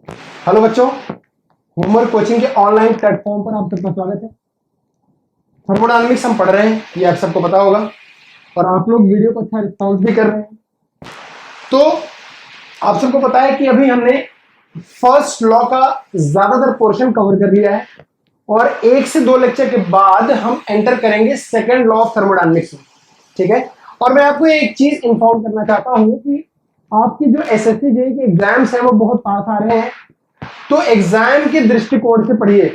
Hello बच्चों, homework coaching के online platform पर आप सबका स्वागत है। थर्मोडायनामिक्स हम पढ़ रहे हैं, ये आप सबको पता होगा, और आप लोग वीडियो को अच्छा रिस्पॉन्स भी कर रहे हैं। तो आप सबको पता है कि अभी हमने फर्स्ट लॉ का ज्यादातर पोर्शन कवर कर लिया है और 1 से 2 लेक्चर के बाद हम एंटर करेंगे सेकेंड लॉ ऑफ थर्मोडायनामिक्स में। ठीक है, और मैं आपको एक चीज इंफॉर्म करना चाहता हूं कि आपकी जो एसएससी जेईई के एग्जाम्स हैं वो बहुत पास आ रहे हैं, तो एग्जाम के दृष्टिकोण से पढ़िए,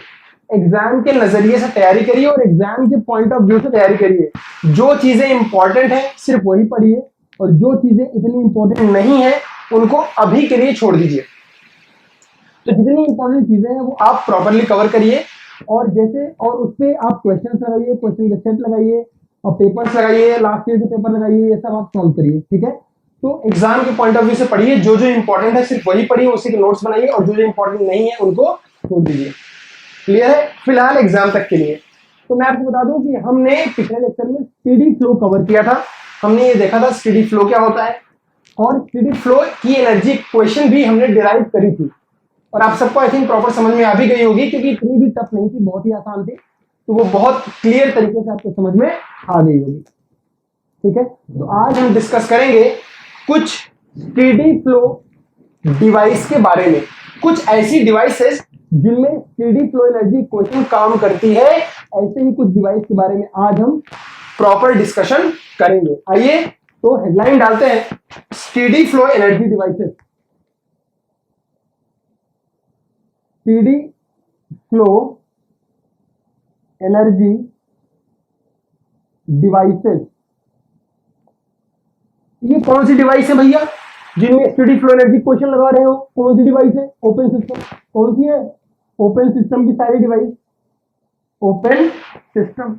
एग्जाम के नजरिए से तैयारी करिए और एग्जाम के पॉइंट ऑफ व्यू से तैयारी करिए। जो चीजें इंपॉर्टेंट है सिर्फ वही पढ़िए और जो चीजें इतनी इंपॉर्टेंट नहीं है उनको अभी के लिए छोड़ दीजिए। तो जितनी इंपॉर्टेंट चीजें हैं वो आप प्रॉपरली कवर करिए और जैसे और उस पर आप क्वेश्चन लगाइए, क्वेश्चन के सेट लगाइए और पेपर्स लगाइए, लास्ट ईयर के पेपर लगाइए, ये सब आप सॉल्व करिए। ठीक है, तो एग्जाम के पॉइंट ऑफ व्यू से पढ़िए, जो जो इंपॉर्टेंट है सिर्फ वही पढ़िए, उसी के नोट्स बनाइए और जो जो इंपॉर्टेंट नहीं है उनको छोड़ दीजिए। क्लियर है? फिलहाल एग्जाम तक के लिए तो मैं आपको बता दूं कि हमने पिछले लेक्चर में स्टेडी फ्लो कवर किया था। हमने ये देखा था स्टेडी फ्लो क्या होता है और स्टेडी फ्लो की एनर्जी इक्वेशन भी हमने डिराइव करी थी और आप सबको आई थिंक प्रॉपर समझ में आ भी गई होगी, क्योंकि इतनी भी टफ नहीं थी, बहुत ही आसान थी, तो वो बहुत क्लियर तरीके से आपको समझ में आ गई होगी। ठीक है, तो आज हम डिस्कस करेंगे कुछ स्टेडी फ्लो डिवाइस के बारे में, कुछ ऐसी डिवाइसेस जिनमें स्टेडी फ्लो एनर्जी इक्वेशन काम करती है। ऐसे ही कुछ डिवाइस के बारे में आज हम प्रॉपर डिस्कशन करेंगे। आइए तो हेडलाइन डालते हैं, steady flow energy devices. Steady flow energy devices, ये कौन सी डिवाइस है भैया जिनमें स्टेडी फ्लो एनर्जी क्वेश्चन लगा रहे हो? कौन सी डिवाइस है? Open system. कौन सी है? ओपन सिस्टम की सारी डिवाइस ओपन सिस्टम।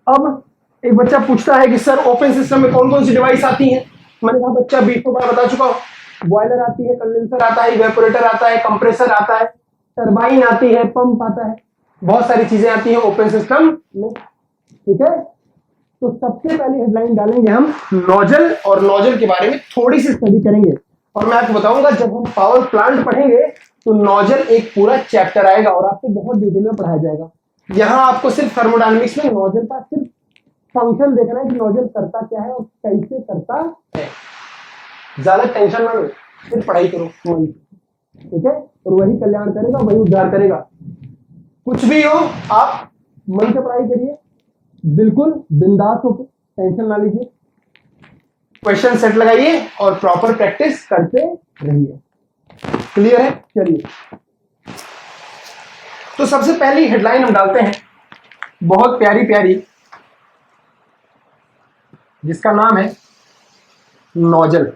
अब एक बच्चा पूछता है कि सर ओपन सिस्टम में कौन कौन सी डिवाइस आती हैं? मैंने कहा बच्चा 20 बार बता चुका हूं। बॉयलर आती है, कंडेंसर आता है, इवेपोरेटर आता है, कंप्रेसर आता है, टरबाइन आती है, पंप आता है, बहुत सारी चीजें आती हैं ओपन सिस्टम में। ठीक है, तो सबसे पहले हेडलाइन डालेंगे हम नोजल, और नोजल के बारे में थोड़ी सी स्टडी करेंगे और मैं आपको बताऊंगा जब हम पावर प्लांट पढ़ेंगे तो नोजल एक पूरा चैप्टर आएगा और आपको बहुत डिटेल में पढ़ाया जाएगा। यहां आपको सिर्फ थर्मोडायनामिक्स में नोजल का सिर्फ फंक्शन देखना है कि नोजल करता क्या है और कैसे करता है। ज्यादा टेंशन ना लो, सिर्फ पढ़ाई करो। ठीक है, और वही कल्याण करेगा, वही उद्धार करेगा। कुछ भी हो आप मन से पढ़ाई करिए, बिल्कुल बिंदास होकर, टेंशन ना लीजिए, क्वेश्चन सेट लगाइए और प्रॉपर प्रैक्टिस करते रहिए। क्लियर है? चलिए, तो सबसे पहली हेडलाइन हम डालते हैं, बहुत प्यारी प्यारी, जिसका नाम है नोजल,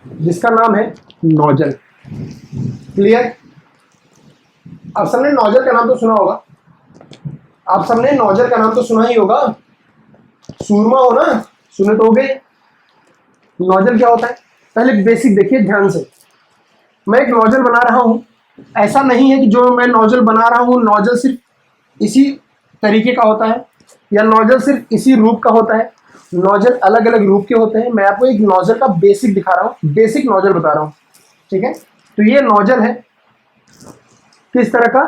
जिसका नाम है नोजल। क्लियर? आप सबने नोजल का नाम तो सुना होगा, आप सबने नोजल का नाम तो सुना ही होगा। सूरमा हो ना, सुने तो होगे। नोजल क्या होता है पहले बेसिक देखिए ध्यान से। मैं एक नोजल बना रहा हूं, ऐसा नहीं है कि जो मैं नोजल बना रहा हूं नोजल सिर्फ इसी तरीके का होता है या नोजल सिर्फ इसी रूप का होता है। नोजल अलग अलग रूप के होते हैं। मैं आपको एक नोजल का बेसिक दिखा रहा हूं, बेसिक नोजल बता रहा हूं। ठीक है, तो ये नोजल है किस तरह का?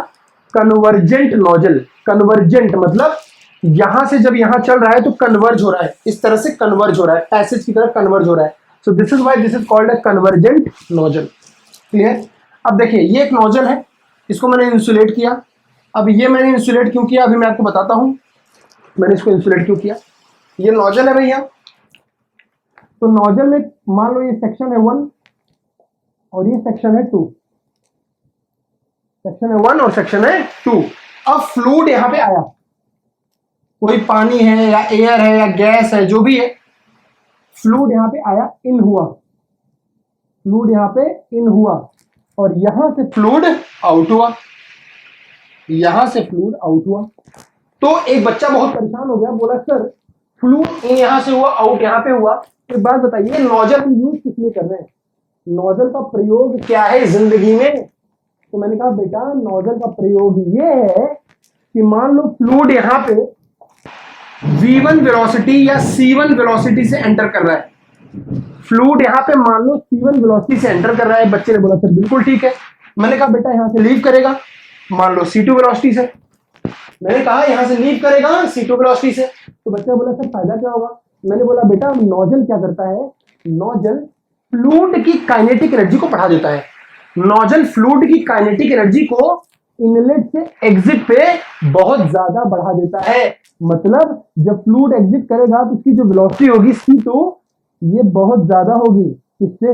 Convergent nozzle. कन्वर्जेंट मतलब यहां से जब यहां चल रहा है तो कन्वर्ज हो रहा है, इस तरह से कन्वर्ज हो रहा है, पैसेज की तरह कन्वर्ज हो रहा है। So this is why this is called a convergent nozzle. Clear? अब देखिए ये एक नोजल है, इसको मैंने इंसुलेट किया। अब ये मैंने इंसुलेट क्यों किया अभी मैं आपको बताता हूं, मैंने इसको इंसुलेट क्यों किया। ये नोजल है भैया, तो नोजल में मान लो ये सेक्शन है 1 और ये सेक्शन है 2, सेक्शन है 1 और सेक्शन है 2। अब फ्लूइड यहां पे आया, कोई पानी है या एयर है या गैस है, जो भी है, फ्लूइड यहां पे आया, इन हुआ, फ्लूइड यहां पे इन हुआ और यहां से फ्लूइड आउट हुआ, यहां से फ्लूइड आउट हुआ। तो एक बच्चा बहुत परेशान हो गया, बोला सर फ्लूइड इन यहां से हुआ, आउट यहां पे हुआ, एक बात बताइए नोजल का यूज किस लिए कर रहे हैं? नोजल का प्रयोग क्या है जिंदगी में? तो मैंने कहा बेटा नोजल का प्रयोग ये है कि मान लो फ्लूइड यहां पे V1 वेलोसिटी या C1 वेलोसिटी से एंटर कर रहा है। फ्लूइड यहां पे मान लो C1 वेलोसिटी से एंटर कर रहा है। बच्चे ने बोला सर बिल्कुल ठीक है, मैंने कहा बेटा यहां से लीव करेगा, मान लो C2 वेलोसिटी से, मैंने कहा यहां से लीव करेगा C2 वेलोसिटी से। तो बच्चा बोला सर फायदा क्या होगा? मैंने बोला बेटा नोजल क्या करता है, नोजल फ्लूइड की काइनेटिक एनर्जी को बढ़ा देता है। नोजल फ्लूइड की काइनेटिक एनर्जी को इनलेट से एग्जिट पे बहुत ज्यादा बढ़ा देता है। मतलब जब फ्लूइड एग्जिट करेगा तो उसकी जो वेलोसिटी होगी C2 ये बहुत ज्यादा होगी, किससे?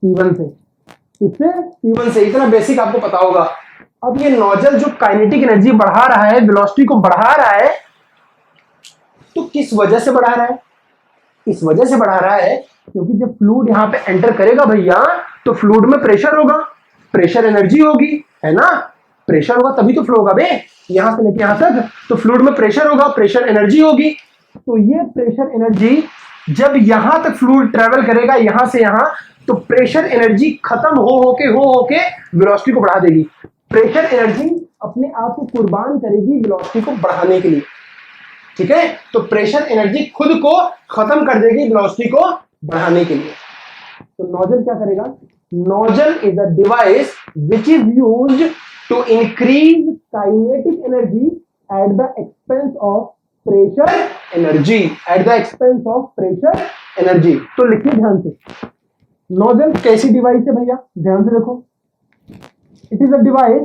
C1 से। किससे? C1 से। इतना बेसिक आपको पता होगा। अब ये नोजल जो काइनेटिक एनर्जी बढ़ा रहा है, वेलोसिटी को बढ़ा रहा है, तो किस वजह से बढ़ा रहा है? इस वजह से बढ़ा रहा है क्योंकि जब फ्लूइड यहां पे एंटर करेगा भैया तो फ्लूइड में प्रेशर होगा, प्रेशर एनर्जी होगी, है ना? प्रेशर होगा तभी तो फ्लो होगा बे, यहां से लेके यहां तक। तो फ्लूइड में प्रेशर होगा, प्रेशर एनर्जी होगी। तो ये प्रेशर एनर्जी जब यहां तक फ्लूइड ट्रेवल करेगा यहां से यहां, तो प्रेशर एनर्जी खत्म हो होके वेलोसिटी को बढ़ा देगी। प्रेशर एनर्जी अपने आप को कुर्बान करेगी वेलोसिटी को बढ़ाने के लिए, ठीक है? तो प्रेशर एनर्जी खुद को खत्म कर देगी वेलोसिटी को बढ़ाने के लिए। तो नोजल क्या करेगा? Nozzle is a device which is used to increase kinetic energy at the expense of pressure energy, at the expense of pressure energy. तो लिखिए ध्यान से, नोजल कैसी डिवाइस है भैया? ध्यान से देखो, it is a device,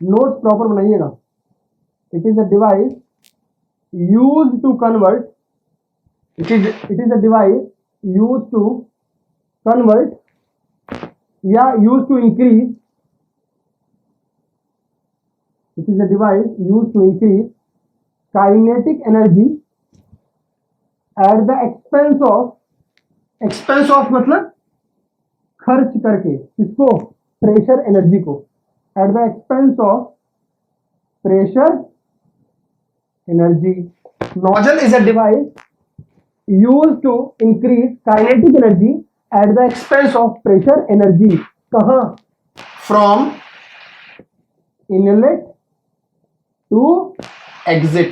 notes proper बनाइएगा। It is a device used to convert. It is a device used to convert या used to increase. It is a device used to increase kinetic energy at the expense of मतलब खर्च करके, किसको? Pressure energy को, at the expense of pressure energy. Nozzle is a device used to increase kinetic energy at the expense of pressure energy. कहाँ? From inlet to exit.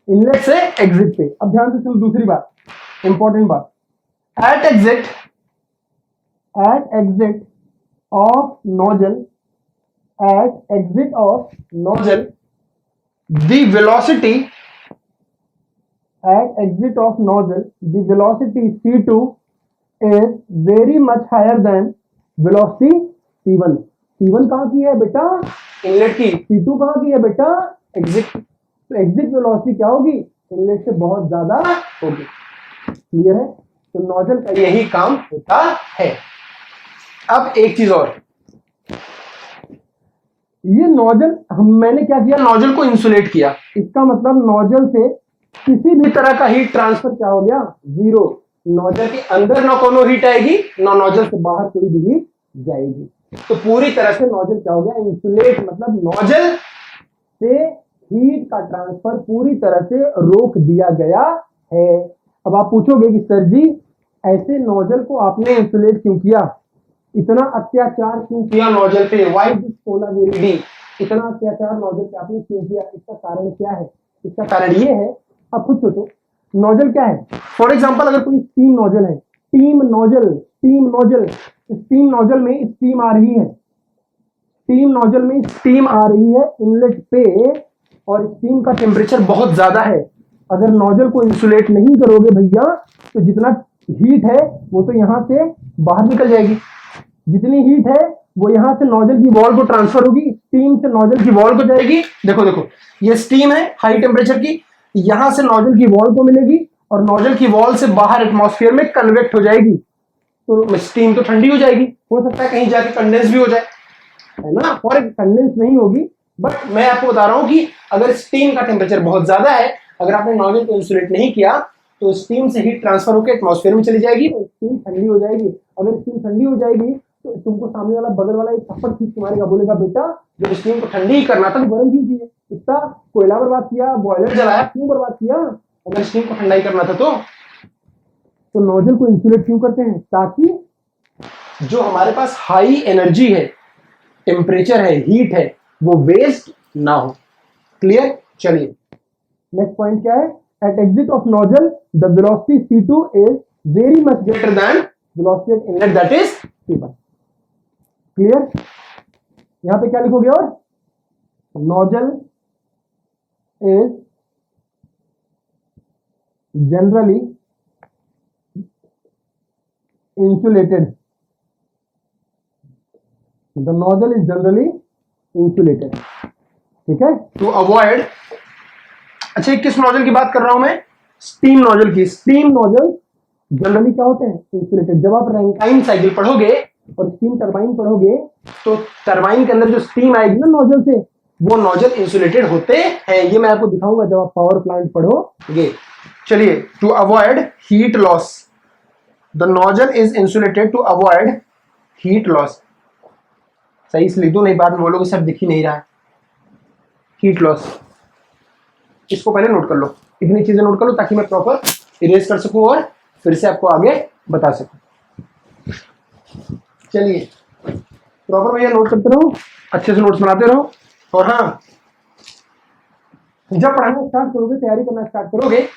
Inlet से exit पे। अब ध्यान से सुनो दूसरी बात, इंपॉर्टेंट बात। At exit of nozzle, at exit of nozzle, the velocity at exit of nozzle, the velocity C2 is very much higher than velocity C1. C1 कहाँ की है बेटा? इनलेट की। C2 कहाँ की है बेटा? एग्जिट। तो एग्जिट वेलोसिटी क्या होगी? इनलेट से बहुत ज्यादा होगी। क्लियर है? तो नोजल का यही काम होता है। अब एक चीज और, ये नोजल मैंने क्या किया? नोजल को इंसुलेट किया। इसका मतलब नोजल से किसी भी तरह का हीट ट्रांसफर क्या हो गया? जीरो। नोजल के अंदर ना कोनो हीट आएगी, ना नोजल से बाहर कोई भी हीट जाएगी। तो पूरी तरह से नोजल क्या हो गया? इंसुलेट। मतलब नोजल से हीट का ट्रांसफर पूरी तरह से रोक दिया गया है। अब आप पूछोगे कि सर जी ऐसे नोजल को आपने इंसुलेट क्यों किया? इतना अत्याचार क्यों किया नोजल पे? Why this polarity? इतना अत्याचार नोजल पे आपने क्यों किया? इसका कारण क्या है? इसका कारण ये है, अब खुद सोचो, नोजल क्या है? फॉर एग्जांपल अगर कोई स्टीम नोजल है, स्टीम नोजल, स्टीम नोजल में स्टीम आ रही है, स्टीम नोजल में स्टीम आ रही है इनलेट पे, और स्टीम का टेम्परेचर बहुत ज्यादा है। अगर नोजल को इंसुलेट नहीं करोगे भैया तो जितना हीट है वो तो यहां से बाहर निकल जाएगी। जितनी हीट है वो यहां से नोजल की वॉल को ट्रांसफर होगी, स्टीम से नोजल की वॉल को जाएगी। देखो देखो, ये स्टीम है हाई टेम्परेचर की, यहां से नोजल की वॉल को मिलेगी और नोजल की वॉल से बाहर एटमॉस्फेयर में कन्वेक्ट हो जाएगी। तो स्टीम तो ठंडी हो जाएगी, हो सकता है कहीं जाके कंडेंस भी हो जाए, है ना? और कंडेंस नहीं होगी, बट मैं आपको बता रहा हूं कि अगर स्टीम का टेम्परेचर बहुत ज्यादा है, अगर आपने नोजल को इंसुलेट नहीं किया तो स्टीम से हीट ट्रांसफर होकर एटमॉस्फेयर में चली जाएगी और स्टीम ठंडी हो जाएगी। अगर स्टीम ठंडी हो जाएगी तो तुमको सामने वाला बगल वाला एक थप्पड़ खींच के मारेगा, बोलेगा बेटा जब स्टीम को ठंडी ही करना था तो गर्म क्यों किए? इतना कोयला बर्बाद किया, बॉयलर जलाया, क्यों बर्बाद किया? अगर स्टीम को ठंडा ही करना था तो नोजल को इंसुलेट क्यों करते हैं? ताकि जो हमारे पास हाई एनर्जी है, टेम्परेचर है, हीट है, वो वेस्ट ना हो। क्लियर? चलिए नेक्स्ट पॉइंट क्या है? At exit of nozzle the velocity C2 is very much greater than velocity at inlet that is v1। Clear? यहां पे क्या लिखोगे? और nozzle is generally insulated, the nozzle is generally insulated. ठीक है, टू अवॉइड। अच्छा, किस नोजल की बात कर रहा हूं मैं? स्टीम नोजल की। स्टीम नोजल जनरली क्या होते हैं? इंसुलेटेड। जब आप रैंकाइन साइकिल पढ़ोगे और स्टीम टरबाइन पढ़ोगे तो टरबाइन के अंदर जो स्टीम आएगी ना नोजल से, वो नोजल इंसुलेटेड होते हैं। ये मैं आपको दिखाऊंगा जब आप पावर प्लांट पढ़ोगे। चलिए, to avoid heat loss, the nozzle is insulated to avoid heat loss. सही से लिख दो, नहीं बाद में बोलोगे सर दिख ही नहीं रहा है। हीट लॉस, इसको पहले नोट कर लो, इतनी चीजें नोट कर लो ताकि मैं प्रॉपर इरेज कर सकूं और फिर से आपको आगे बता सकूं। चलिए, प्रॉपर भैया नोट करते रहो, अच्छे से नोट्स बनाते रहो। और हाँ, जब पढ़ाना स्टार्ट करोगे, तैयारी करना स्टार्ट करोगे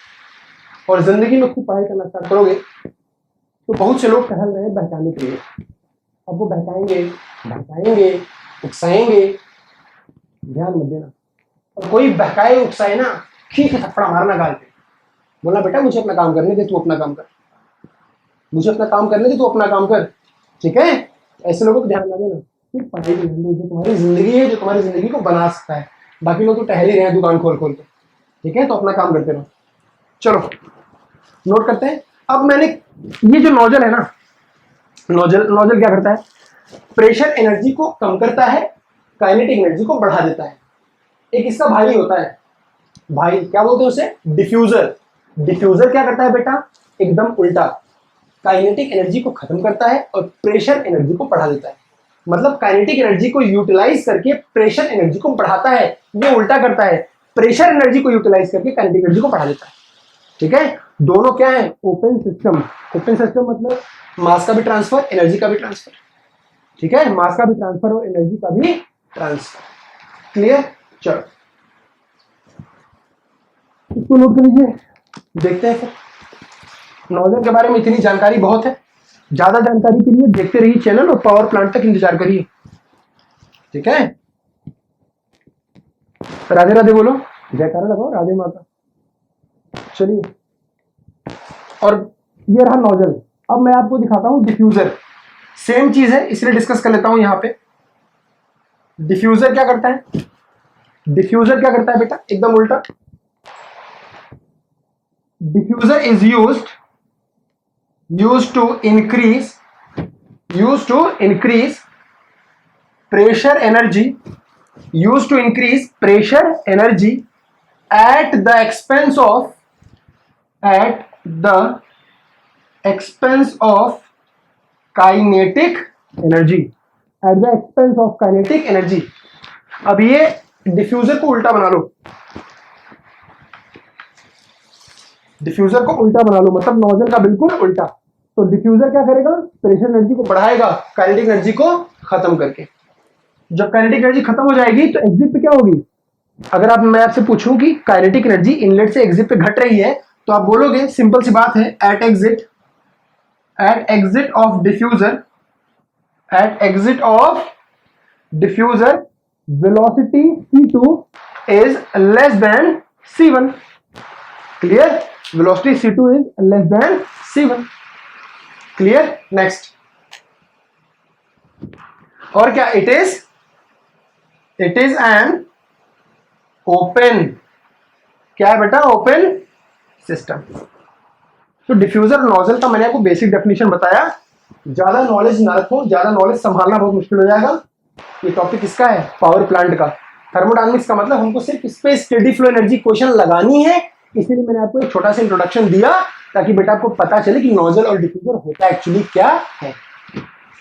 और जिंदगी में खूब पढ़ाई करना स्टार्ट करोगे तो बहुत से लोग टहल रहे हैं बहकाने के लिए। अब वो बहकाएंगे, भड़काएंगे, उकसाएंगे, ध्यान मत देना। और कोई बहकाए उकसाए ना, खींच थप्पड़ मारना गाल पे, बोलना बेटा मुझे अपना काम करने दे, तू अपना काम कर, मुझे अपना काम करने दे, तू अपना काम कर। ठीक है, ऐसे लोगों को ध्यान ना देना। सिर्फ पढ़ाई की जो तुम्हारी जिंदगी है, जो तुम्हारी जिंदगी को बना सकता है। बाकी लोग तो टहल ही रहे हैं दुकान खोल खोल के। ठीक है, तो अपना काम करते रहो। चलो नोट करते हैं। अब मैंने ये जो नोजल है ना, नोजल क्या करता है? प्रेशर एनर्जी को कम करता है, काइनेटिक एनर्जी को बढ़ा देता है। एक इसका भाई होता है, भाई क्या बोलते हैं उसे? डिफ्यूजर। डिफ्यूजर क्या करता है बेटा? एकदम उल्टा, काइनेटिक एनर्जी को खत्म करता है और प्रेशर एनर्जी को बढ़ा देता है। मतलब काइनेटिक एनर्जी को यूटिलाइज करके प्रेशर एनर्जी को बढ़ाता है, ये उल्टा करता है। प्रेशर एनर्जी को यूटिलाइज करके काइनेटिक एनर्जी को बढ़ा देता है। ठीक है, दोनों क्या है? Open system. ओपन सिस्टम मतलब मास का भी ट्रांसफर, एनर्जी का भी ट्रांसफर। ठीक है, मास का भी ट्रांसफर और एनर्जी का भी ट्रांसफर। क्लियर? चलो इसको नोट कर लीजिए, देखते हैं फिर। नोजल के बारे में इतनी जानकारी बहुत है, ज्यादा जानकारी के लिए देखते रहिए चैनल और पावर प्लांट तक इंतजार करिए। ठीक है, राधे राधे बोलो, जयकारा लगाओ, राधे माता। चलिए, और ये रहा नोजल। अब मैं आपको दिखाता हूं डिफ्यूजर। सेम चीज है, इसलिए डिस्कस कर लेता हूं यहां पे। डिफ्यूजर क्या करता है? डिफ्यूजर क्या करता है बेटा? एकदम उल्टा। Diffuser is used to increase pressure energy, used to increase pressure energy at the expense of kinetic energy, at the expense of kinetic energy। अब ये डिफ्यूजर को उल्टा बना लो, डिफ्यूजर को उल्टा बना लो, मतलब नोजल का बिल्कुल उल्टा। तो डिफ्यूजर क्या करेगा? प्रेशर एनर्जी को बढ़ाएगा, काइनेटिक एनर्जी को खत्म करके। जब काइनेटिक एनर्जी खत्म हो जाएगी तो एग्जिट पे क्या होगी? अगर आप मैं आपसे पूछूं कि काइनेटिक एनर्जी इनलेट से एग्जिट पे घट रही है तो आप बोलोगे सिंपल सी बात है, at exit of diffuser velocity C2 is less than C1। Clear? Velocity C2 is less than C1। क्लियर? नेक्स्ट, और क्या? इट इज एन ओपन, क्या है बेटा? Open system. तो डिफ्यूजर नोजल का मैंने आपको बेसिक डेफिनेशन बताया। ज्यादा नॉलेज ना रखो, ज्यादा नॉलेज संभालना बहुत मुश्किल हो जाएगा। ये टॉपिक किसका है? पावर प्लांट का। थर्मोडायनामिक्स का मतलब हमको सिर्फ इस पे स्टेडी फ्लो एनर्जी क्वेश्चन लगानी है, इसीलिए मैंने आपको एक छोटा सा इंट्रोडक्शन दिया ताकि बेटा आपको पता चले कि नोजल और डिफ्यूजर होता एक्चुअली क्या है।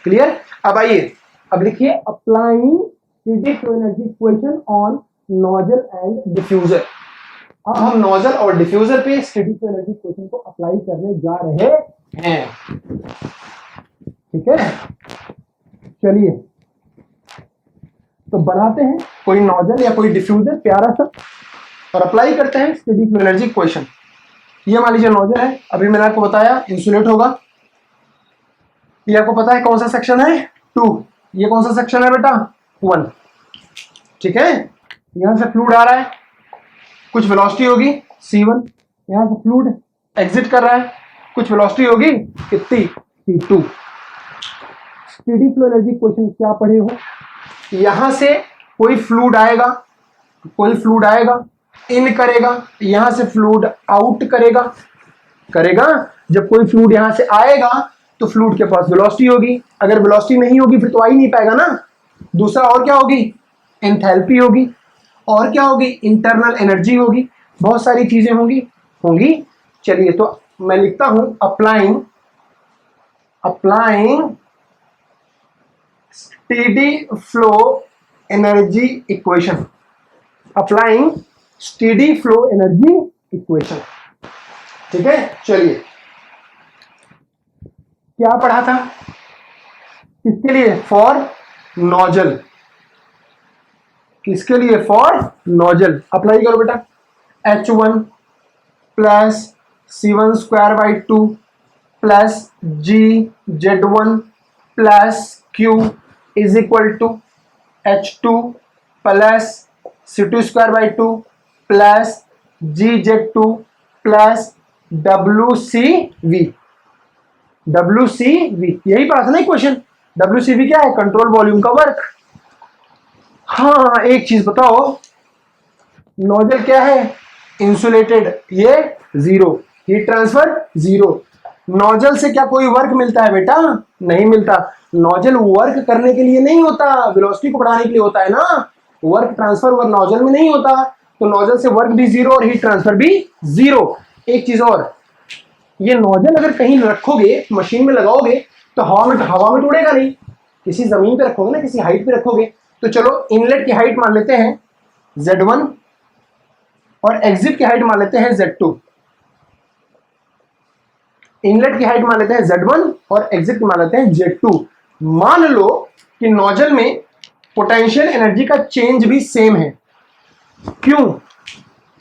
क्लियर? अब आइए, अब लिखिए applying steady flow energy equation on nozzle and diffuser. अब हम नोजल और डिफ्यूजर पे स्टेडी फ्लो एनर्जी इक्वेशन को अप्लाई करने जा रहे हैं। ठीक है, चलिए तो बनाते हैं कोई नोजल या कोई डिफ्यूजर प्यारा सा और अप्लाई करते हैं स्टेडी फ्लो एनर्जी इक्वेशन। ये मान लीजिए नोजल है, अभी मैंने आपको बताया इंसुलेट होगा, ये आपको पता है कौन सा सेक्शन है, 2। ये कौन सा सेक्शन है बेटा, 1। ठीक है, यहां से फ्लूइड आ रहा है, कुछ वेलोसिटी होगी C1, यहां से फ्लूइड एग्जिट कर रहा है, कुछ वेलोसिटी होगी कितनी, C2। Steady flow energy question क्या पढ़े हो, यहां से कोई फ्लूइड आएगा, इन करेगा, यहां से फ्लूइड आउट करेगा। जब कोई फ्लूइड यहां से आएगा तो फ्लूइड के पास वेलोसिटी होगी, अगर वेलोसिटी नहीं होगी फिर तो आ ही नहीं पाएगा ना। दूसरा और क्या होगी, एंथैल्पी होगी, और क्या होगी, इंटरनल एनर्जी होगी, बहुत सारी चीजें होंगी। चलिए तो मैं लिखता हूं applying steady flow energy equation, applying steady flow energy equation. ठीक है, चलिए क्या पढ़ा था, किसके लिए, फॉर नोजल, किसके लिए, फॉर नोजल। अप्लाई करो बेटा, H1 plus C1 square by 2 plus GZ1 plus Q is equal to H2 plus C2 square by 2 plus GZ2 plus WCV। यही पढ़ा था ना इक्वेशन। WCV क्या है, कंट्रोल वॉल्यूम का वर्क। हाँ एक चीज बताओ, नोजल क्या है, इंसुलेटेड, ये 0, हीट ट्रांसफर 0। नोजल से क्या कोई वर्क मिलता है बेटा, नहीं मिलता। नोजल वर्क करने के लिए नहीं होता, वेलोसिटी को बढ़ाने के लिए होता है ना। वर्क ट्रांसफर वर्क नोजल में नहीं होता, तो नोजल से वर्क भी 0 और हीट ट्रांसफर भी 0। एक चीज और, ये नोजल अगर कहीं रखोगे, मशीन में लगाओगे तो हवा में उड़ेगा नहीं, किसी जमीन पे रखोगे ना, किसी हाइट पे रखोगे। तो चलो इनलेट की हाइट मान लेते हैं Z1 और एग्जिट की हाइट मान लेते हैं Z2। इनलेट की हाइट मान लेते हैं Z1 और एग्जिट की मान लेते हैं Z2। मान लो कि नोजल में पोटेंशियल एनर्जी का चेंज भी सेम है। क्यों,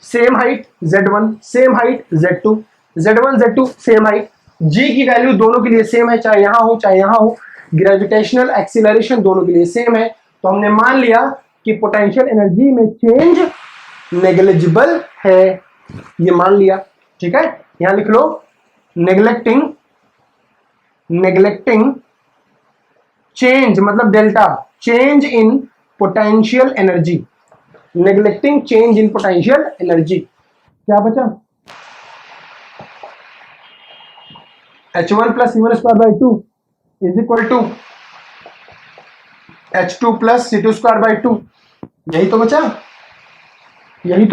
same height Z1, same height Z2, Z1 Z2 same height, G की वैल्यू दोनों के लिए सेम है, चाहे यहां हो चाहे यहां हो, ग्रेविटेशनल एक्सीलरेशन दोनों के लिए सेम है। तो हमने मान लिया कि पोटेंशियल एनर्जी में चेंज नेग्लिजिबल है, ये मान लिया। ठीक है, यहां लिख लो, नेग्लेक्टिंग चेंज मतलब delta, change in potential energy, neglecting change in potential energy. क्या बचा, H1 plus C1 square by 2 is equal to H2 plus C2 square by 2। यही तो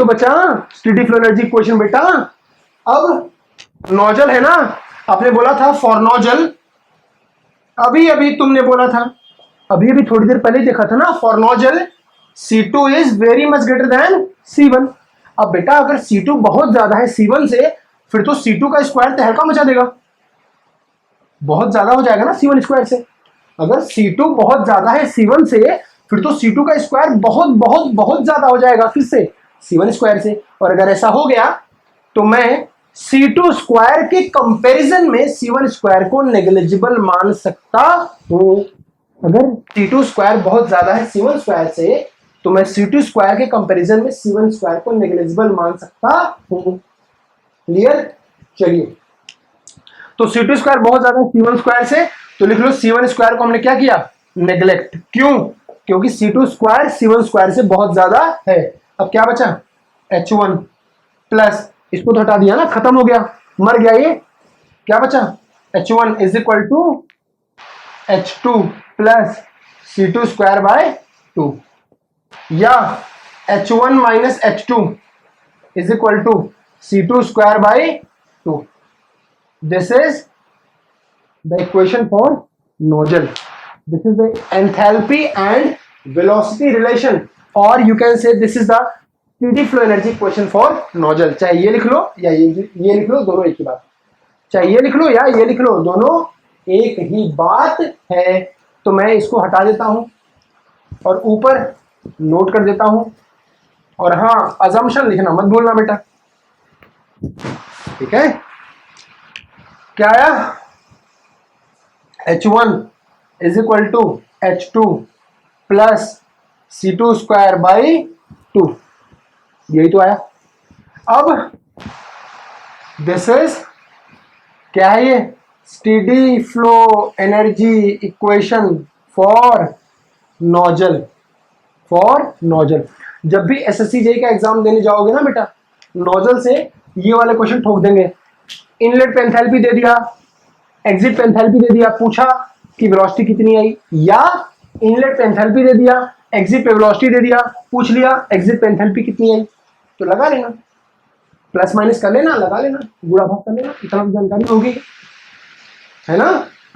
बचा स्टेडी फ्लो एनर्जी इक्वेशन बेटा। अब नोजल है ना, आपने बोला था फॉर नोजल, अभी तुमने बोला था, अभी थोड़ी देर पहले देखा था ना, for nozzle C2 is very much greater then C1। अब बेटा अगर C2 बहुत ज्यादा है C1 से, फिर तो C2 का स्क्वायर तहलका मचा देगा, बहुत ज्यादा हो जाएगा ना C1 स्क्वायर से। अगर C2 बहुत ज्यादा है C1 से, फिर तो C2 का स्क्वायर बहुत बहुत बहुत ज्यादा हो जाएगा, किससे, C1 स्क्वायर से। और अगर ऐसा हो गया तो मैं C2 स्क्वायर के कंपैरिजन में C1 स्क्वायर को नेग्लिजिबल मान सकता हूं। अगर C2 स्क्वायर बहुत ज्यादा है C1 स्क्वायर से, तो मैं C2 स्क्वायर के कंपैरिजन में C1 स्क्वायर को नेग्लिजिबल मान सकता हूं। क्लियर, चलिए तो C2 स्क्वायर बहुत ज्यादा है C1 स्क्वायर से, तो लिख लो C1 स्क्वायर को हमने क्या किया, नेग्लेक्ट। क्यों, क्योंकि C2 स्क्वायर C1 स्क्वायर से बहुत ज्यादा है। अब क्या बचा, H1 प्लस, इसको तो हटा दिया ना, खत्म हो गया, मर गया ये। क्या बचा, H1 is equal to H2 plus C2 square by 2, या H1 minus H2 is equal to C2 square by 2। This is the equation for nozzle. This is the enthalpy and velocity relation, or you can say this is the steady flow energy equation for nozzle. चाहे ये लिख लो या ये लिख लो, दोनों एक ही बात। चाहे ये लिख लो या ये लिख लो, दोनों एक ही बात है। तो मैं इसको हटा देता हूं और ऊपर नोट कर देता हूं, और हाँ अजम्पशन लिखना मत भूलना बेटा, ठीक है। क्या आया, H1 is equal to H2 plus C2 square by 2, यही तो आया। अब दिस इज क्या है, ये steady flow energy equation for nozzle, for nozzle. जब भी एसएससी जेई का एग्जाम देने जाओगे ना बेटा, नोजल से ये वाले क्वेश्चन ठोक देंगे। इनलेट पे एंथैल्पी दे दिया, एग्जिट पे एंथैल्पी दे दिया, पूछा कि वेलोसिटी कितनी आई, या इनलेट पे एंथैल्पी दे दिया, एग्जिट पे वेलोसिटी दे दिया, पूछ लिया एग्जिट पे एंथैल्पी कितनी आई, तो लगा लेना, प्लस माइनस कर लेना, लगा लेना, गुणा भाग कर लेना, इतना जानकारी होगी, है ना।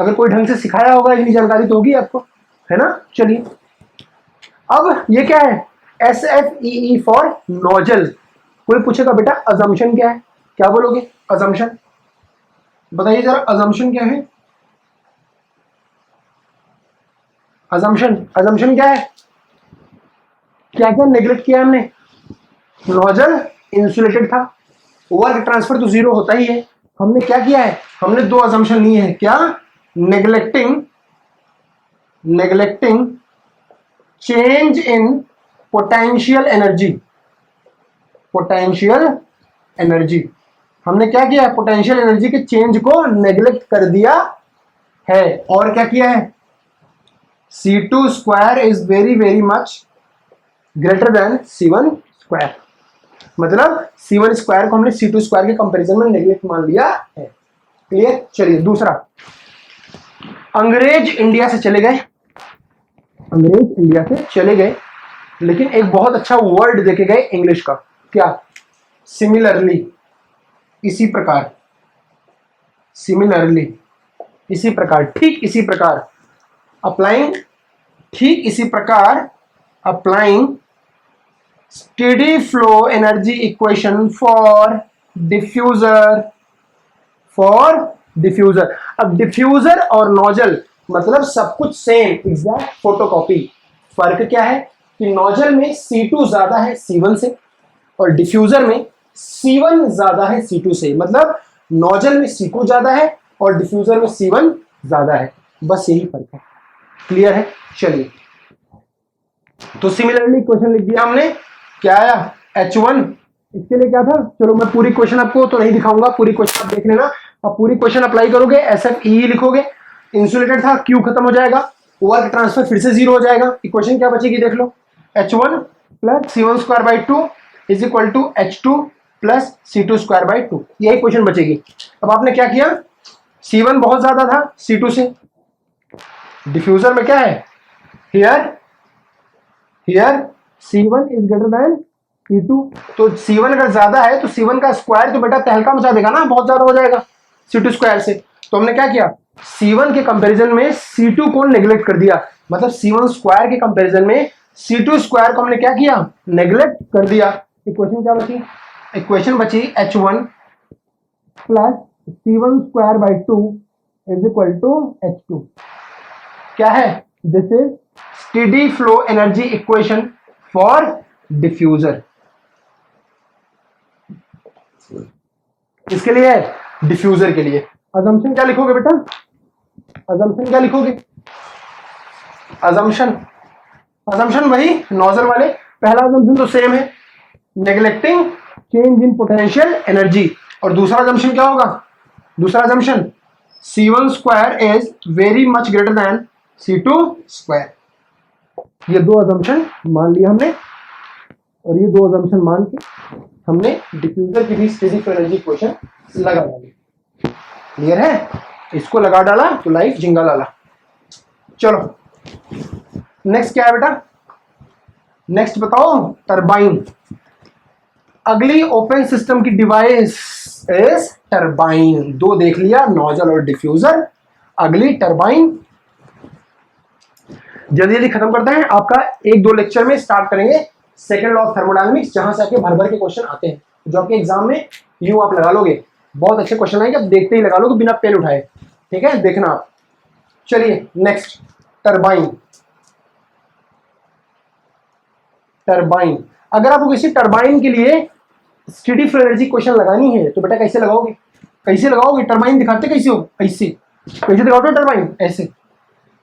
अगर कोई ढंग से सिखाया होगा इतनी जानकारी तो होगी आपको, है ना। चलिए अब ये क्या है, SFEE फॉर नोजल। कोई पूछेगा बेटा अजम्पशन क्या है, क्या बोलोगे अजम्पशन, बताइए जरा अजम्पशन क्या है। अजम्पशन क्या है, क्या क्या नेग्लेक्ट किया हमने। नोजल इंसुलेटेड था, वर्क ट्रांसफर तो जीरो होता ही है। हमने क्या किया है, हमने दो अजम्पशन लिए हैं, क्या, neglecting change in potential energy, हमने क्या किया है, पोटेंशियल एनर्जी के चेंज को नेग्लेक्ट कर दिया है। और क्या किया है, C2 square is very very much greater then C1 square, मतलब C1 स्क्वायर को हमने C2 स्क्वायर के कंपैरिजन में नेग्लेक्ट मान लिया है। क्लियर। चलिए दूसरा, अंग्रेज इंडिया से चले गए, लेकिन एक बहुत अच्छा वर्ड देके गए इंग्लिश का, क्या, सिमिलरली, इसी प्रकार, ठीक इसी प्रकार, applying steady flow energy equation for diffuser. अब डिफ्यूजर और नोजल मतलब सब कुछ सेम, एग्जैक्ट फोटोकॉपी। फर्क क्या है कि नोजल में C2 ज्यादा है C1 से, और डिफ्यूजर में C1 ज्यादा है C2 से, मतलब नोजल में C2 ज्यादा है और डिफ्यूजर में C1 ज्यादा है, बस यही फर्क है। क्लियर है। चलिए तो सिमिलरली क्वेश्चन लिख दिया हमने, क्या आया, H1, इसके लिए क्या था, चलो मैं पूरी क्वेश्चन आपको तो नहीं दिखाऊंगा, पूरी क्वेश्चन आप देख लेना, और पूरी क्वेश्चन अप्लाई करोगे, SFEE लिखोगे, इंसुलेटेड था, Q खत्म हो जाएगा, वर्क ट्रांसफर फिर से जीरो हो जाएगा, इक्वेशन क्या बचेगी देख लो, H1 plus C1 square by 2 is equal to H2 plus C2 square by 2, यही क्वेश्चन बचेगी। अब आपने क्या किया, C1 बहुत ज्यादा था C2 से, डिफ्यूजर में क्या है, here C1 is greater than C2, तो C1 अगर ज्यादा है तो C1 का स्क्वायर तो बेटा तहलका मचा देगा ना, बहुत ज्यादा हो जाएगा C2 स्क्वायर से। तो हमने क्या किया, C1 के कंपैरिजन में C2 को नेग्लेक्ट कर दिया, मतलब C1 स्क्वायर के कंपैरिजन में C2 स्क्वायर को हमने क्या किया, नेग्लेक्ट कर दिया। इक्वेशन क्या बची, इक्वेशन बची H1 plus C1 square by 2 is equal to H2, क्या है, this is steady flow energy equation for diffuser. इसके लिए, डिफ्यूजर के लिए अजम्पशन क्या लिखोगे बेटा, अजम्पशन वही नोजल वाले, पहला अजम्पशन तो सेम है, neglecting change in potential energy, और दूसरा अजम्पशन क्या होगा, दूसरा assumption C1 square is very much greater then C2 square. ये दो अजम्पशन मान लिया हमने, और ये दो अजम्पशन मान के हमने डिफ्यूजर की भी स्टेडी फ्लो एनर्जी इक्वेशन लगा डाली। क्लियर है, इसको लगा डाला तो लाइफ जिंगा लाला। चलो नेक्स्ट क्या है बेटा, नेक्स्ट बताओ, टरबाइन। अगली ओपन सिस्टम की डिवाइस इज टरबाइन। दो देख लिया, नोजल और डिफ्यूजर, अगली टरबाइन। जल्दी जल्दी खत्म करते हैं, आपका एक दो लेक्चर में स्टार्ट करेंगे सेकंड लॉ ऑफ थर्मोडायनामिक्स, जहां से आके भर भर के क्वेश्चन आते हैं, जो आपके एग्जाम में यूं आप लगा लोगे, बहुत अच्छे क्वेश्चन आएंगे, आप देखते ही लगा लोगे बिना पेन उठाए, ठीक है, देखना आप। चलिए नेक्स्ट, टरबाइन। अगर आपको किसी टरबाइन के लिए स्टेडी फ्लो एनर्जी क्वेश्चन लगानी है तो बेटा कैसे लगाओगे, टरबाइन दिखाते कैसे हो, ऐसे कैसे दिखाते हो टरबाइन, ऐसे,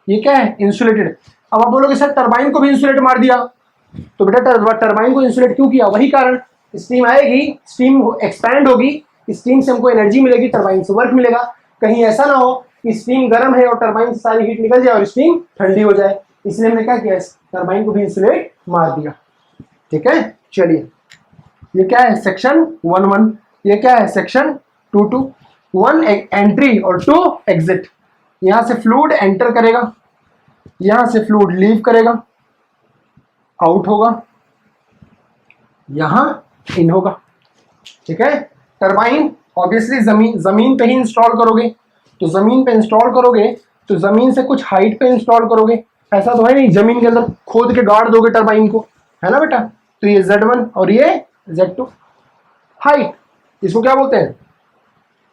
ये क्या है, इंसुलेटेड। अब आप बोलोगे सर टरबाइन को भी इंसुलेट मार दिया, तो बेटा टरबाइन को इंसुलेट क्यों किया, वही कारण, स्टीम आएगी, स्टीम एक्सपैंड होगी, स्टीम से हमको एनर्जी मिलेगी, टरबाइन से वर्क मिलेगा। कहीं ऐसा ना हो कि स्टीम गर्म है और टरबाइन से सारी हीट निकल जाए और स्टीम ठंडी हो जाए, इसलिए हमने क्या किया, टरबाइन को भी इंसुलेट मार दिया। ठीक है, चलिए ये क्या है, सेक्शन 1.1, ये क्या है, सेक्शन 2.2। 1 एंट्री और 2 एग्जिट। यहां से फ्लूइड एंटर करेगा, यहां से फ्लूइड लीव करेगा, आउट होगा, यहां इन होगा। ठीक है, टरबाइन ऑब्वियसली जमीन पे ही इंस्टॉल करोगे, तो जमीन पे इंस्टॉल करोगे तो जमीन से कुछ हाइट पे इंस्टॉल करोगे, ऐसा तो है नहीं जमीन के अंदर खोद के गाड़ दोगे टरबाइन को, है ना बेटा। तो ये Z1 और ये Z2 हाइट, इसको क्या बोलते हैं,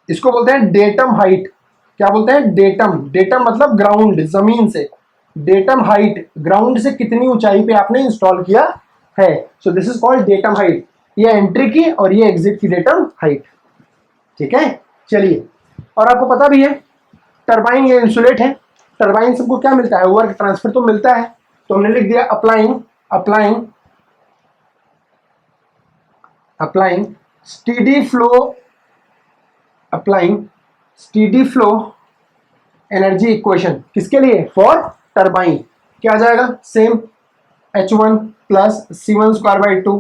इसको बोलते हैं डेटम हाइट। क्या बोलते हैं, डेटम। डेटम मतलब ग्राउंड, जमीन से, डेटम हाइट, ग्राउंड से कितनी ऊंचाई पे आपने इंस्टॉल किया है, so this is called datum height. ये एंट्री की और ये एग्जिट की डेटम हाइट। ठीक है, चलिए, और आपको पता भी है टरबाइन ये इंसुलेट है, टरबाइन से हमको क्या मिलता है, वर्क ट्रांसफर तो मिलता है, तो हमने लिख दिया applying applying applying steady flow, applying steady flow energy equation, किसके लिए, फॉर टरबाइन। क्या आ जाएगा, same H1 plus C1 square by 2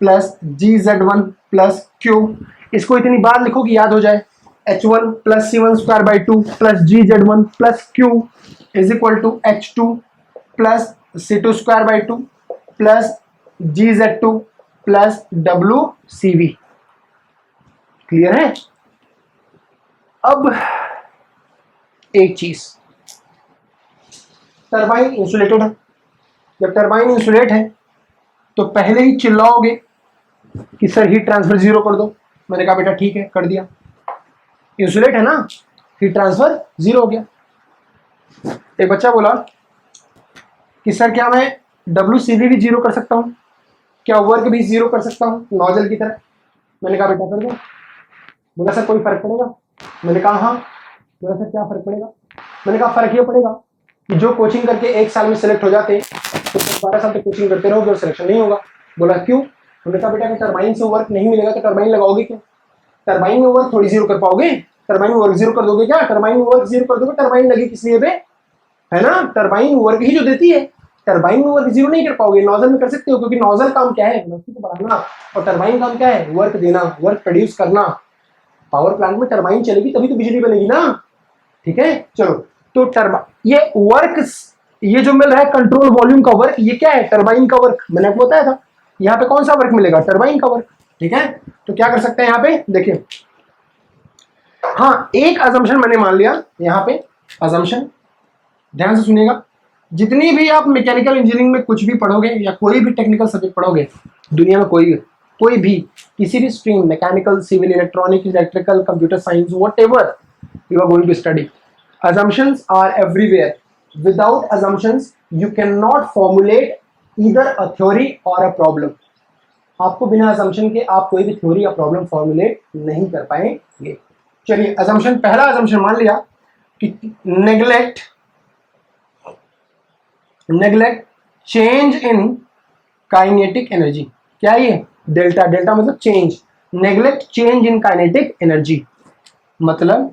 plus GZ1 plus Q, इसको इतनी बार लिखो कि याद हो जाए, H1 plus C1 square by 2 plus GZ1 plus Q is equal to H2 plus C2 square by 2 plus GZ2 plus WCV। Clear है। अब एक चीज, टरबाइन इंसुलेटेड है, जब टरबाइन इंसुलेट है तो पहले ही चिल्लाओगे कि सर हीट ट्रांसफर जीरो कर दो, मैंने कहा बेटा ठीक है कर दिया, इंसुलेट है ना, हीट ट्रांसफर जीरो हो गया। एक बच्चा बोला कि सर क्या मैं WCV भी जीरो कर सकता हूँ, क्या वर्क भी जीरो कर सकता हूँ नोजल की तरह, मैंने कहा बेटा कर दो। बोला सर कोई फर्क पड़ेगा, मैंने कहा हाँ। बोला सर क्या फर्क पड़ेगा, मैंने कहा फर्क ये पड़ेगा कि जो कोचिंग करके 1 साल में सेलेक्ट हो जाते तो 12 साल तक कोचिंग करते रहोगे और सिलेक्शन नहीं होगा। बोला क्यों, हमने कहा बेटा टरबाइन से वर्क नहीं मिलेगा तो टरबाइन लगाओगे क्या, टरबाइन में वर्क थोड़ी जीरो कर पाओगे, टरबाइन में वर्क जीरो कर दोगे क्या, टरबाइन में वर्क जीरो कर दोगे, टरबाइन लगी किस लिए, है ना, टरबाइन वर्क ही जो देती है, टरबाइन में वर्क जीरो नहीं कर पाओगे, नोजल में कर सकते हो, क्योंकि नोजल काम क्या है, वेलोसिटी को बढ़ाना, और टरबाइन काम क्या है, वर्क देना, वर्क प्रोड्यूस करना। पावर प्लांट में टरबाइन चलेगी तभी तो बिजली बनेगी ना। ठीक है, चलो, तो टरबाइन ये वर्क, ये जो मिल रहा है कंट्रोल वॉल्यूम का वर्क, ये क्या है, टरबाइन का वर्क, मैंने आपको बताया था। यहाँ पे कौन सा वर्क मिलेगा, टरबाइन का वर्क। ठीक है, तो क्या कर सकते हैं यहाँ पे, देखिए, हाँ एक अजम्पशन मैंने मान लिया यहाँ पे, अजम्पशन ध्यान से सुनिएगा, जितनी भी आप मैकेनिकल इंजीनियरिंग में कुछ भी पढ़ोगे या कोई भी टेक्निकल सब्जेक्ट पढ़ोगे दुनिया में, कोई भी किसी भी stream, mechanical, civil, electronic, electrical, computer science, whatever you are going to study, assumptions are everywhere. Without assumptions you cannot formulate either a theory or a problem. आपको बिना assumption के आप कोई भी theory या problem formulate नहीं कर पाएंगे। चलिए assumption, पहला assumption मान लिया कि neglect change in kinetic energy। क्या ये, डेल्टा, डेल्टा मतलब change, neglect change in kinetic energy, मतलब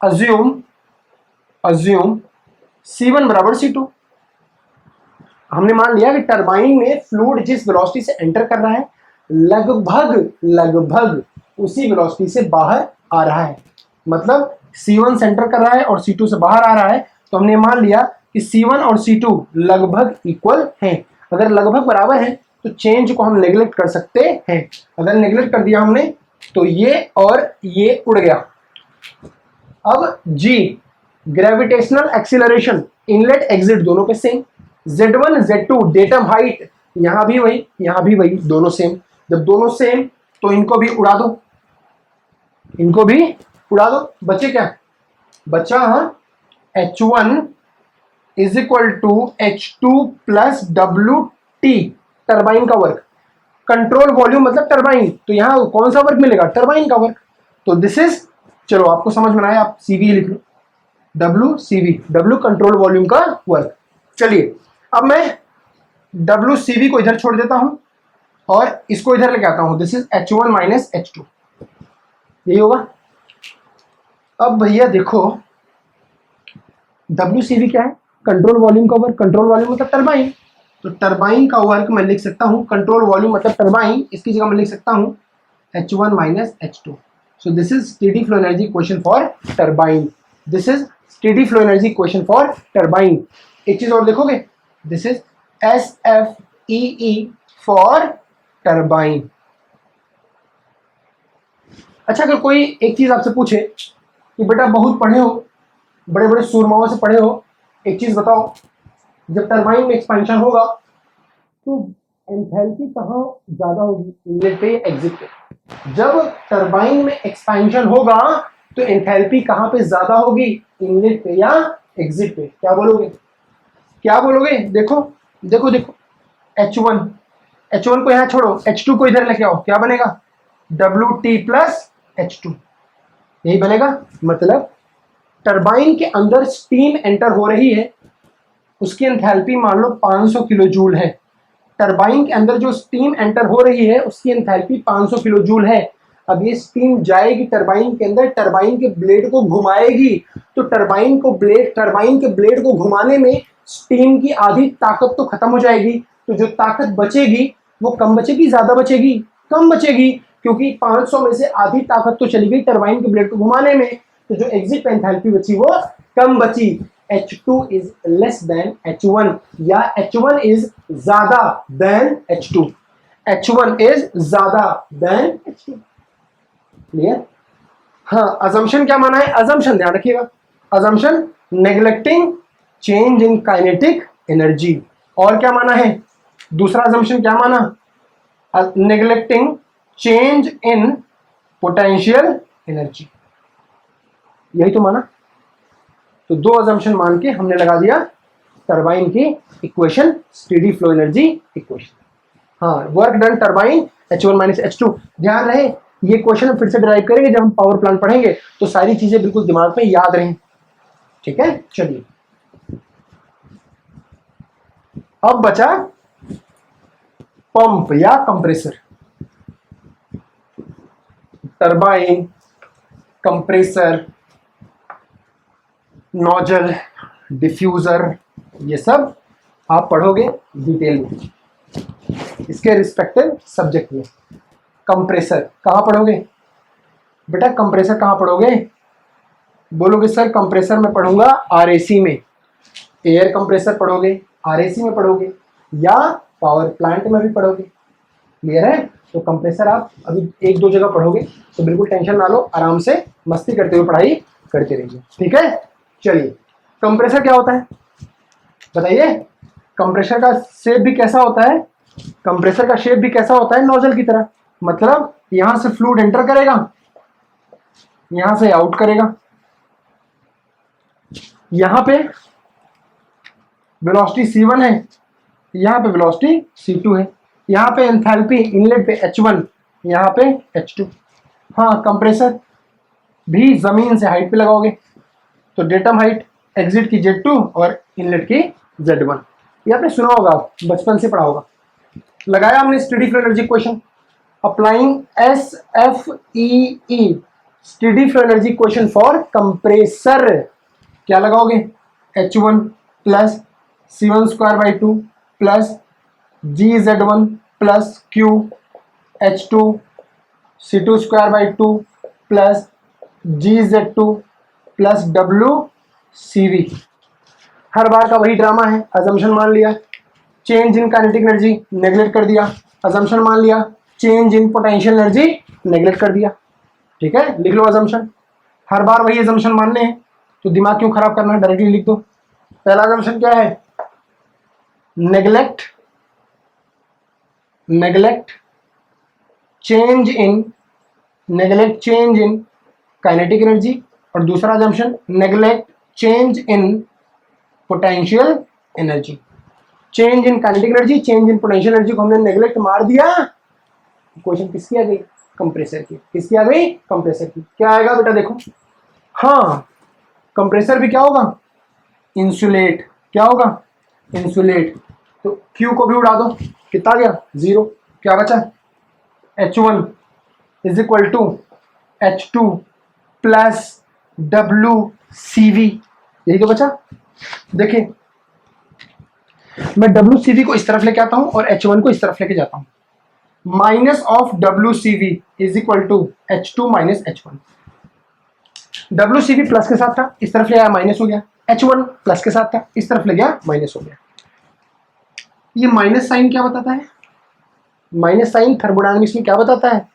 अज्यूम C1 बराबर C2। हमने मान लिया कि टरबाइन में फ्लूइड जिस वेलोसिटी से एंटर कर रहा है लगभग उसी वेलोसिटी से बाहर आ रहा है, मतलब C1 से एंटर कर रहा है और C2 से बाहर आ रहा है, तो हमने मान लिया कि C1 और C2 लगभग इक्वल हैं। अगर लगभग बराबर है तो चेंज को हम नेग्लेक्ट कर सकते हैं, अगर नेग्लेक्ट कर दिया हमने तो ये और ये उड़ गया। अब G, gravitational acceleration, inlet exit दोनों पे same, Z1 Z2 datum height, यहां भी वही दोनों सेम। जब दोनों सेम तो इनको भी उड़ा दो, बचे क्या, बचा H1 is equal to H2 plus WT, turbine का वर्क, कंट्रोल वॉल्यूम मतलब टरबाइन, तो यहां कौन सा वर्क मिलेगा, टरबाइन का वर्क। तो दिस इज, चलो आपको समझ में आया, आप CV लिख लो, WCV, W कंट्रोल वॉल्यूम का वर्क। चलिए अब मैं WCV को इधर छोड़ देता हूं और इसको इधर लेके आता हूं। This is H1 minus H2, यही होगा। अब भैया देखो WCV क्या है, कंट्रोल वॉल्यूम का वर्क। कंट्रोल वॉल्यूम मतलब टरबाइन, तो टरबाइन का वर्क मैं लिख सकता हूं, कंट्रोल वॉल्यूम मतलब टरबाइन, इसकी जगह मैं लिख सकता हूं H1 minus H2। So this is steady flow energy equation for turbine. This is steady flow energy equation for turbine. एक चीज और देखोगे, this is SFEE for turbine. अच्छा, अगर कोई एक चीज आपसे पूछे कि बेटा बहुत पढ़े हो, बड़े बड़े सूरमाओं से पढ़े हो, एक चीज बताओ, जब टरबाइन में एक्सपेंशन होगा तो एंथैल्पी कहाँ ज्यादा होगी, इनलेट पे या एग्जिट पे? जब टरबाइन में एक्सपेंशन होगा तो एंथैल्पी कहाँ पे ज्यादा होगी, इनलेट पे या एग्जिट पे? क्या बोलोगे, क्या बोलोगे? देखो देखो देखो, H1 को यहाँ छोड़ो, H2 को इधर लेके आओ, क्या बनेगा? WT प्लस H2, यही बनेगा। मतलब टरबाइन के अंदर स्टीम एंटर हो रही है, उसकी एंथैल्पी मान लो 500 किलो जूल है। टरबाइन के अंदर जो स्टीम एंटर हो रही है उसकी एंथैल्पी 500 किलो जूल है। अब ये स्टीम जाएगी टरबाइन के अंदर, टरबाइन के ब्लेड को घुमाएगी, तो टरबाइन के ब्लेड को घुमाने में स्टीम की आधी ताकत तो खत्म हो जाएगी। तो जो ताकत बचेगी वो कम बचेगी, ज्यादा बचेगी? कम बचेगी, क्योंकि 500 में से आधी ताकत तो चली गई टरबाइन के ब्लेड को घुमाने में, तो जो एग्जिट एंथैल्पी बची वो कम बची। H2 is less than H1 या H1 is ज्यादा than H2, H1 is ज्यादा than H2। क्लियर? हाँ, अजम्पशन क्या माना है? अजम्पशन ध्यान रखिएगा, assumption neglecting change in kinetic energy. और क्या माना है? दूसरा अजम्पशन क्या माना? Neglecting change in potential energy, यही तो माना। तो दो अजम्पशन मान के हमने लगा दिया टरबाइन की equation, steady flow energy equation. हाँ, work done turbine H1 minus H2। ध्यान रहे ये क्वेश्चन हम फिर से ड्राइव करेंगे जब हम पावर प्लांट पढ़ेंगे, तो सारी चीजें बिल्कुल दिमाग में याद रहें। ठीक है, चलिए अब बचा पंप या compressor. Turbine, compressor, nozzle, diffuser, ये सब आप पढ़ोगे डिटेल में इसके रिस्पेक्टिव सब्जेक्ट में। कंप्रेसर कहाँ पढ़ोगे बेटा? कंप्रेसर कहाँ पढ़ोगे? बोलोगे सर कंप्रेसर में पढ़ूंगा RAC में। एयर कंप्रेसर पढ़ोगे, RAC में पढ़ोगे, या पावर प्लांट में भी पढ़ोगे। क्लियर है? तो कंप्रेसर आप अभी एक दो जगह पढ़ोगे, तो बिल्कुल टेंशन ना लो, आराम से मस्ती करते हुए पढ़ाई करते रहिए। ठीक है, चलिए कंप्रेसर क्या होता है बताइए? कंप्रेसर का शेप भी कैसा होता है? कंप्रेसर का शेप भी कैसा होता है? नोजल की तरह। मतलब यहां से फ्लूइड एंटर करेगा, यहां से आउट करेगा, यहां पे वेलोसिटी C1 है, यहां पे वेलोसिटी C2 है, यहां पे एंथैल्पी इनलेट पे H1, यहां पे H2। हाँ, कंप्रेसर भी जमीन से हाइट पे लगाओगे तो डेटम हाइट, एग्जिट की Z2 और इनलेट की Z1। ये आपने सुना होगा, बचपन से पढ़ा होगा। लगाया हमने steady flow energy equation, applying SFEE steady flow energy equation for compressor. क्या लगाओगे? H1 plus C1 square by 2 plus GZ1 plus Q H2 C2 square by 2 plus GZ2 plus WCV। हर बार का वही ड्रामा है। अजम्पशन मान लिया change in kinetic energy, neglect कर दिया। Assumption मान लिया change in potential energy, neglect कर दिया। ठीक है, लिख लो अजम्पशन। हर बार वही अजम्पशन मानने हैं तो दिमाग क्यों खराब करना है, डायरेक्टली लिख दो। पहला अजम्पशन क्या है? Neglect change in kinetic energy, और दूसरा assumption neglect change in potential energy. Change in kinetic energy, change in potential energy को हमने नेगलेक्ट मार दिया। क्वेश्चन किसकी आ गई? कंप्रेसर की। किसकी आ गई? कंप्रेसर की। क्या आएगा बेटा? देखो हाँ, कंप्रेसर भी क्या होगा, इंसुलेट, क्या होगा, इंसुलेट। तो Q को भी उड़ा दो, कितना गया, 0। क्या बचा, H1 is equal to H2 plus WCV, यही तो बचा। देखिए मैं WCV को इस तरफ लेके आता हूं और H1 को इस तरफ लेके जाता हूं। Minus of WCV is equal to H2 minus H1। WCV plus के साथ था, इस तरफ ले आया माइनस हो गया। H1 प्लस के साथ था, इस तरफ ले गया माइनस हो गया। ये माइनस साइन क्या बताता है, माइनस साइन थर्मोडायनामिक्स में क्या बताता है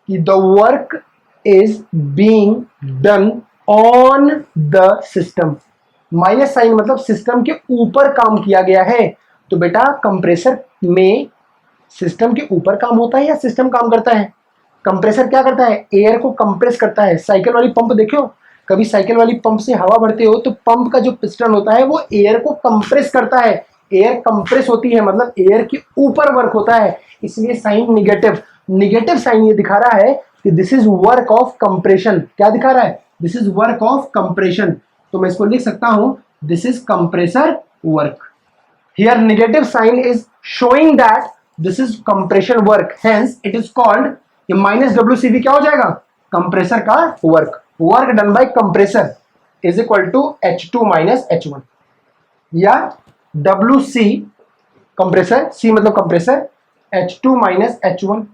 कि the work is being done on the system. Minus sign मतलब सिस्टम के ऊपर काम किया गया है। तो बेटा कंप्रेसर में सिस्टम के ऊपर काम होता है या सिस्टम काम करता है, कंप्रेसर क्या करता है, एयर को कंप्रेस करता है। साइकिल वाली पंप देखो, कभी साइकिल वाली पंप से हवा भरते हो तो पंप का जो पिस्टन होता है वो एयर को कंप्रेस करता है। एयर कंप्रेस होती है मतलब एयर के ऊपर वर्क होता है, इसलिए साइन निगेटिव। निगेटिव साइन ये दिखा रहा है कि this is work of compression. क्या दिखा रहा है, this is work of compression. तो मैं इसको लिख सकता हूं this is compressor work. Here negative sign is showing that this is compression work, hence it is called, ये माइनस WCV क्या हो जाएगा, कंप्रेसर का work. Work done by compressor is equal to H2 minus H1, या WC compressor, C मतलब compressor, H2 minus H1।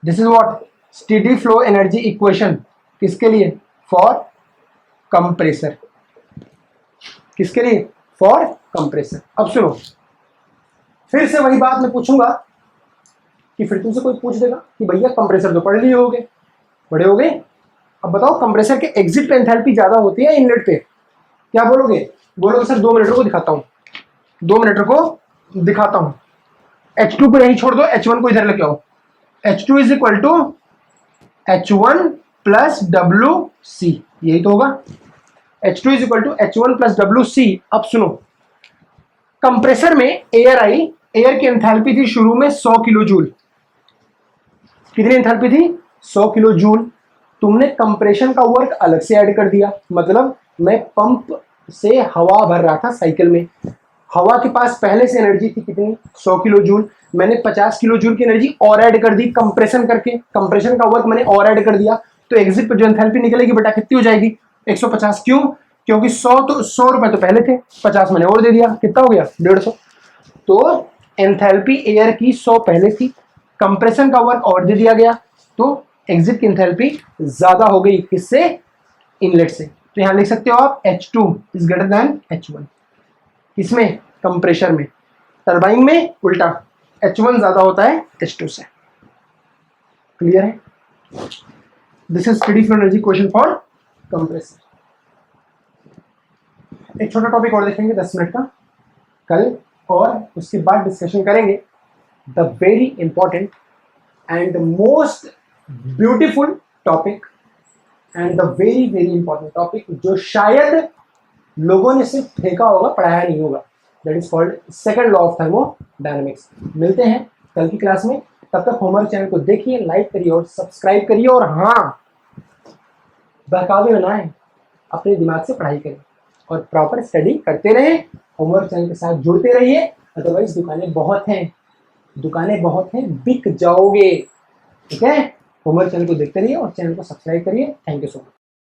This is what, steady flow energy equation, किसके लिए, for compressor, किसके लिए, फॉर कंप्रेसर। अब सुनो, फिर से वही बात मैं पूछूंगा कि फिर तुमसे कोई पूछ देगा कि भैया कंप्रेसर तो पढ़ लिए होगे, पढ़े होगे, अब बताओ कंप्रेसर के एग्जिट पे एंथैल्पी ज्यादा होती है इनलेट पे, क्या बोलोगे, बोलोगे सर 2 मिनट को दिखाता हूं, 2 मिनट को दिखाता हूं। H2 को यहीं छोड़ दो, H1 को इधर लेके आओ। H2 is equal to H1 plus WC, यही तो होगा। H2 is equal to H1 plus WC। अब सुनो, कंप्रेसर में एयर आई, एयर की एंथैल्पी थी शुरू में 100 किलो जूल। कितनी एंथैल्पी थी, 100 किलो जूल। तुमने कंप्रेशन का वर्क अलग से ऐड कर दिया, मतलब मैं पंप से हवा भर रहा था साइकिल में, हवा के पास पहले से एनर्जी थी कितनी, 100 किलो जूल। मैंने 50 किलो जूल की एनर्जी और ऐड कर दी कंप्रेशन करके, कंप्रेशन का वर्क मैंने और ऐड कर दिया। तो एग्जिट पे जो एंथैल्पी निकलेगी बेटा कितनी हो जाएगी, 150। क्यों, क्योंकि 100 रुपए तो पहले थे, 50 मैंने और दे दिया, कितना हो गया, 150। तो एंथैल्पी एयर की 100 पहले थी, कंप्रेशन का वर्क और दे दिया गया, तो एग्जिट की एंथैल्पी ज्यादा हो गई, किससे, इनलेट से। तो यहां लिख सकते हो आप H2 is greater than H1, किसमें, कंप्रेशर में। टरबाइन में उल्टा, H1 ज्यादा होता है H2 से। क्लियर है, this is steady flow energy question for compressor. एक छोटा टॉपिक और देखेंगे 10 मिनट का कल, और उसके बाद डिस्कशन करेंगे the very important and most beautiful topic and the very very important topic, जो शायद लोगों ने सिर्फ फेंका होगा, पढ़ाया नहीं होगा, that is called second law of thermodynamics. मिलते हैं कल की क्लास में, तब तक हमारे चैनल को देखिए, लाइक करिए और सब्सक्राइब करिए, और हाँ, बहकावे ना है, अपने दिमाग से पढ़ाई करें और प्रॉपर स्टडी करते रहें, होमवर्क चैनल के साथ जुड़ते रहिए, अदरवाइज दुकानें बहुत हैं, दुकानें बहुत हैं, बिक जाओगे। ठीक है, होमवर्क चैनल को देखते रहिए और चैनल को सब्सक्राइब करिए। Thank you so much.